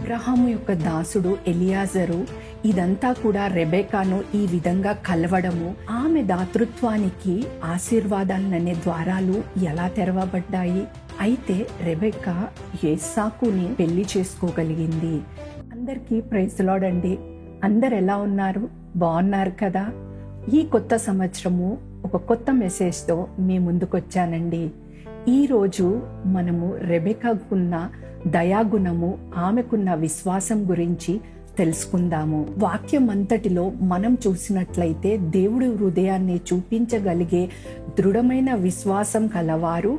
అబ్రహాము యొక్క దాసుడు ఎలియాజరు ఇదంతా కూడా రెబెకాను ఈ విధంగా కలవడము, ఆమె దాతృత్వానికి ఆశీర్వాదాలనే ద్వారాలు ఎలా తెరవబడ్డాయి. అయితే రెబెకా ఇస్సాకుని పెళ్లి చేసుకోగలిగింది. అందరికీ ప్రైజ్ ది లార్డ్ అండి. అందరు ఎలా ఉన్నారు? బాగున్నారు కదా? ఈ కొత్త సంవత్సరము ఒక కొత్త మెసేజ్తో మీ ముందుకొచ్చానండి. ఈరోజు మనము రెబెకాకున్న దయాగుణము, ఆమెకున్న విశ్వాసం గురించి తెలుసుకుందాము. వాక్యం అంతటిలో మనం చూసినట్లయితే దేవుడి హృదయాన్ని చూపించగలిగే దృఢమైన విశ్వాసం కలవారు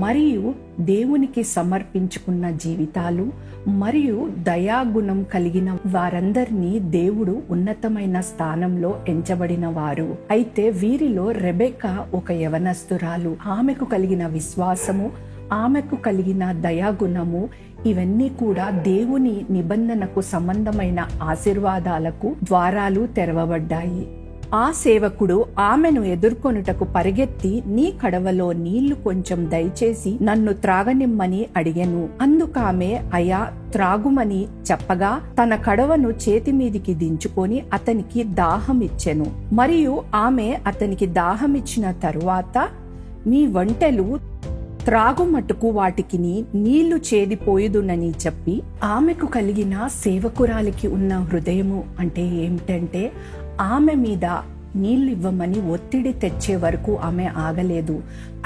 మరియు దేవునికి సమర్పించుకున్న జీవితాలు మరియు దయాగుణం కలిగిన వారందరినీ దేవుడు ఉన్నతమైన స్థానంలో ఎంచబడిన వారు. అయితే వీరిలో రెబెకా ఒక యవనస్తురాలు. ఆమెకు కలిగిన విశ్వాసము, ఆమెకు కలిగిన దయాగుణము ఇవన్నీ కూడా దేవుని నిబంధనకు సంబంధమైన ఆశీర్వాదాలకు ద్వారాలు తెరవబడ్డాయి. ఆ సేవకుడు ఆమెను ఎదుర్కొనుటకు పరిగెత్తి, నీ కడవలో నీళ్లు కొంచెం దయచేసి నన్ను త్రాగనిమ్మని అడిగెను. అందుకామె అయా త్రాగుమని చెప్పగా తన కడవను చేతి మీదికి దించుకొని అతనికి దాహమిచ్చెను. మరియు ఆమె అతనికి దాహమిచ్చిన తరువాత, మీ ఒంటెలు త్రాగుమట్టుకు వాటికి నీళ్లు చేదిపోయుదునని చెప్పి, ఆమెకు కలిగిన సేవకురాలికి ఉన్న హృదయము అంటే ఏమిటంటే, ఆమె మీద నీళ్లు ఇవ్వమని ఒత్తిడి తెచ్చే వరకు ఆమె ఆగలేదు.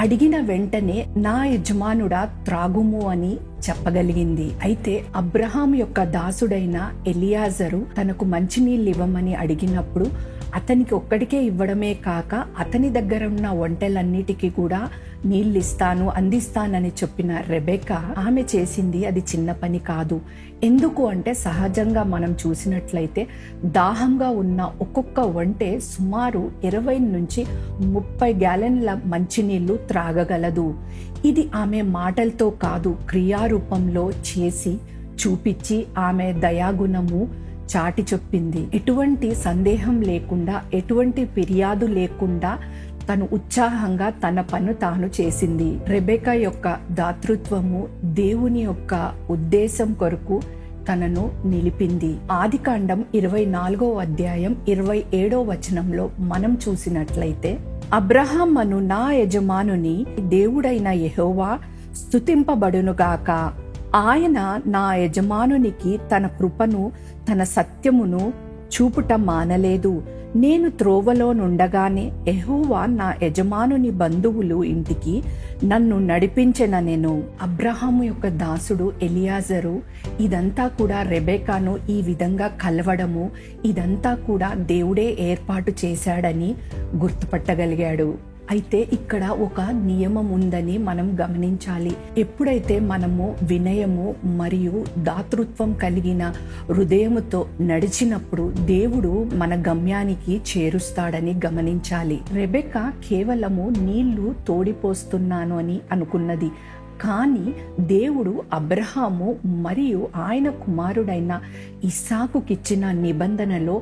అడిగిన వెంటనే నా యజమానుడా త్రాగుము అని చెప్పగలిగింది. అయితే అబ్రహాం యొక్క దాసుడైన ఎలియాజరు తనకు మంచినీళ్ళు ఇవ్వమని అడిగినప్పుడు అతనికి ఒక్కడికే ఇవ్వడమే కాక అతని దగ్గర ఉన్న ఒంటెలన్నిటికీ కూడా నీళ్ళిస్తాను, అందిస్తానని చెప్పిన రెబెకా ఆమె చేసింది అది చిన్న పని కాదు. ఎందుకు అంటే, సహజంగా మనం చూసినట్లయితే దాహంగా ఉన్న ఒక్కొక్క ఒంటె సుమారు 20 నుంచి 30 గ్యాలన్ల మంచినీళ్లు త్రాగగలదు. ఇది ఆమె మాటలతో కాదు, క్రియారూపంలో చేసి చూపించి ఆమె దయాగుణము చాటి చెప్పింది. ఎటువంటి సందేహం లేకుండా, ఎటువంటి ఫిర్యాదు లేకుండా తను ఉత్సాహంగా తన పను తాను చేసింది. రెబెకా యొక్క దాతృత్వము దేవుని యొక్క ఉద్దేశం కొరకు తనను నిలిపింది. ఆదికాండం 24వ అధ్యాయం 27వ వచనంలో మనం చూసినట్లయితే, అబ్రహామును నా యజమానుని దేవుడైన యెహోవా స్తుతింపబడునుగాక. ఆయన నా యజమానునికి తన కృపను, తన సత్యమును చూపుట మానలేదు. నేను త్రోవలో నుండగానే యెహోవా నా యజమానుని బంధువులు ఇంటికి నన్ను నడిపించెననెను. అబ్రహాము యొక్క దాసుడు ఎలియాజరు ఇదంతా కూడా రెబెకాను ఈ విధంగా కలవడము, ఇదంతా కూడా దేవుడే ఏర్పాటు చేశాడని గుర్తుపట్టగలిగాడు. అయితే ఇక్కడ ఒక నియమం ఉందని మనం గమనించాలి. ఎప్పుడైతే మనము వినయము మరియు దాతృత్వం కలిగిన హృదయముతో నడిచినప్పుడు దేవుడు మన గమ్యానికి చేరుస్తాడని గమనించాలి. రెబెకా కేవలము నీళ్లు తోడిపోస్తున్నాను అని అనుకున్నది. కానీ దేవుడు అబ్రహాము మరియు ఆయన కుమారుడైన ఇస్సాకుకిచ్చిన నిబంధనలో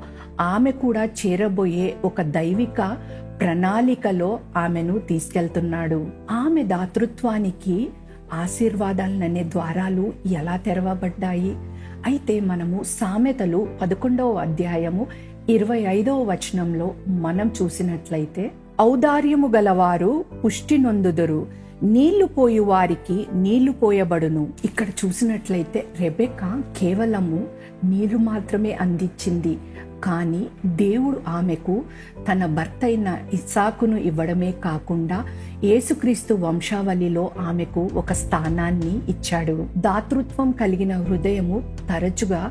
ఆమె కూడా చేరబోయే ఒక దైవిక ప్రణాళికలో ఆమెను తీసుకెళ్తున్నాడు. ఆమె దాతృత్వానికి ఆశీర్వాదాలనే ద్వారాలు ఎలా తెరవబడ్డాయి. అయితే మనము సామెతలు 11వ అధ్యాయము 25వ వచనంలో మనం చూసినట్లయితే, ఔదార్యము గలవారు పుష్టి నొందుదురు, నీళ్లు పోయు వారికి నీళ్లు పోయబడును. ఇక్కడ చూసినట్లయితే రెబెకా కేవలము నీళ్లు మాత్రమే అందించింది. కానీ దేవుడు ఆమెకు తన భర్త అయిన ఇస్సాకును ఇవ్వడమే కాకుండా యేసుక్రీస్తు వంశావళిలో ఆమెకు ఒక స్థానాన్ని ఇచ్చాడు. దాతృత్వం కలిగిన హృదయము తరచుగా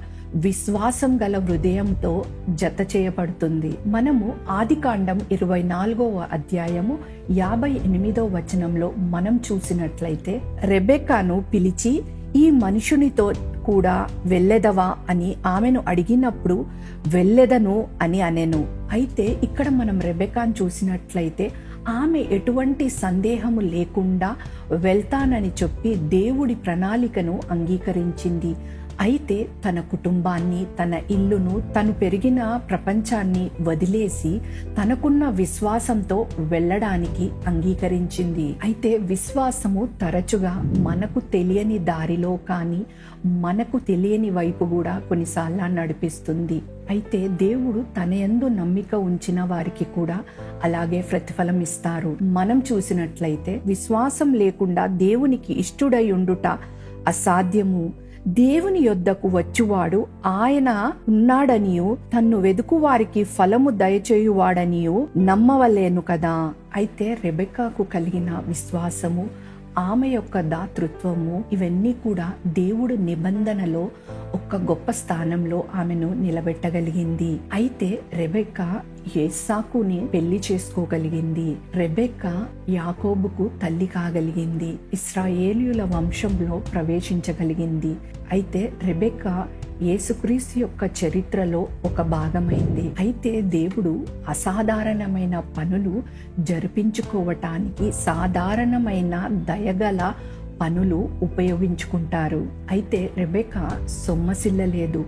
విశ్వాసం గల హృదయంతో జత చేయబడుతుంది. మనము ఆదికాండం 24వ అధ్యాయము 58వ వచనంలో మనం చూసినట్లయితే, రెబెకాను పిలిచి, ఈ మనుషునితో కూడా వెళ్ళెదవా అని ఆమెను అడిగినప్పుడు వెళ్ళెదను అని అనెను. అయితే ఇక్కడ మనం రెబెకాను చూసినట్లయితే ఆమె ఎటువంటి సందేహము లేకుండా వెళ్తానని చెప్పి దేవుడి ప్రణాళికను అంగీకరించింది. అయితే తన కుటుంబాన్ని, తన ఇల్లును, తను పెరిగిన ప్రపంచాన్ని వదిలేసి తనకున్న విశ్వాసంతో వెళ్ళడానికి అంగీకరించింది. అయితే విశ్వాసము తరచుగా మనకు తెలియని దారిలో కానీ మనకు తెలియని వైపు కూడా కొన్నిసార్లు నడిపిస్తుంది. అయితే దేవుడు తన యందు నమ్మిక ఉంచిన వారికి కూడా అలాగే ప్రతిఫలం ఇస్తారు. మనం చూసినట్లయితే విశ్వాసం లేకుండా దేవునికి ఇష్టుడై ఉండుట అసాధ్యము. దేవుని యొద్దకు వచ్చువాడు ఆయన ఉన్నాడనియు తన్ను వెదుకు వారికి ఫలము దయచేయువాడనియు నమ్మవలేను కదా. అయితే రెబెక్కాకు కలిగిన విశ్వాసము, ఆమె యొక్క దాతృత్వము, ఇవన్నీ కూడా దేవుడు నిబంధనలో ఒక గొప్ప స్థానంలో ఆమెను నిలబెట్టగలిగింది. అయితే రెబెక్కా యేసాకుని పెళ్లి చేసుకోగలిగింది. రెబెక్కా యాకోబుకు తల్లి కాగలిగింది. ఇశ్రాయేలీయుల వంశంలో ప్రవేశించగలిగింది. అయితే రెబెక్కా యేసుక్రీస్తు యొక్క చరిత్రలో ఒక భాగమైంది. అయితే దేవుడు అసాధారణమైన పనులు జరిపించుకోవటానికి సాధారణమైన దయగల పనులు ఉపయోగించుకుంటారు. అయితే రెబెక్కా సొమ్మసిల్లలేదు,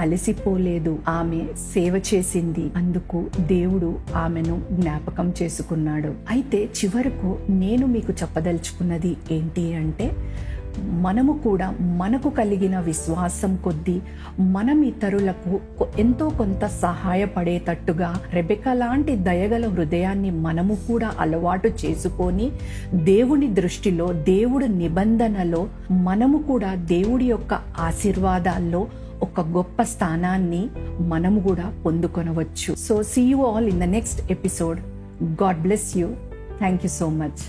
అలసిపోలేదు. ఆమె సేవ చేసింది. అందుకు దేవుడు ఆమెను జ్ఞాపకం చేసుకున్నాడు. అయితే చివరకు నేను మీకు చెప్పదలుచుకున్నది ఏంటి అంటే, మనము కూడా మనకు కలిగిన విశ్వాసం కొద్దీ మనం ఇతరులకు ఎంతో కొంత సహాయపడేటట్టుగా రెబెక్కా లాంటి దయగల హృదయాన్ని మనము కూడా అలవాటు చేసుకొని దేవుని దృష్టిలో, దేవుడి నిబంధనలో మనము కూడా దేవుడి యొక్క ఆశీర్వాదాల్లో ఒక గొప్ప స్థానాన్ని మనము కూడా పొందుకొనవచ్చు. So see you all in the next episode. God bless you. Thank you so much.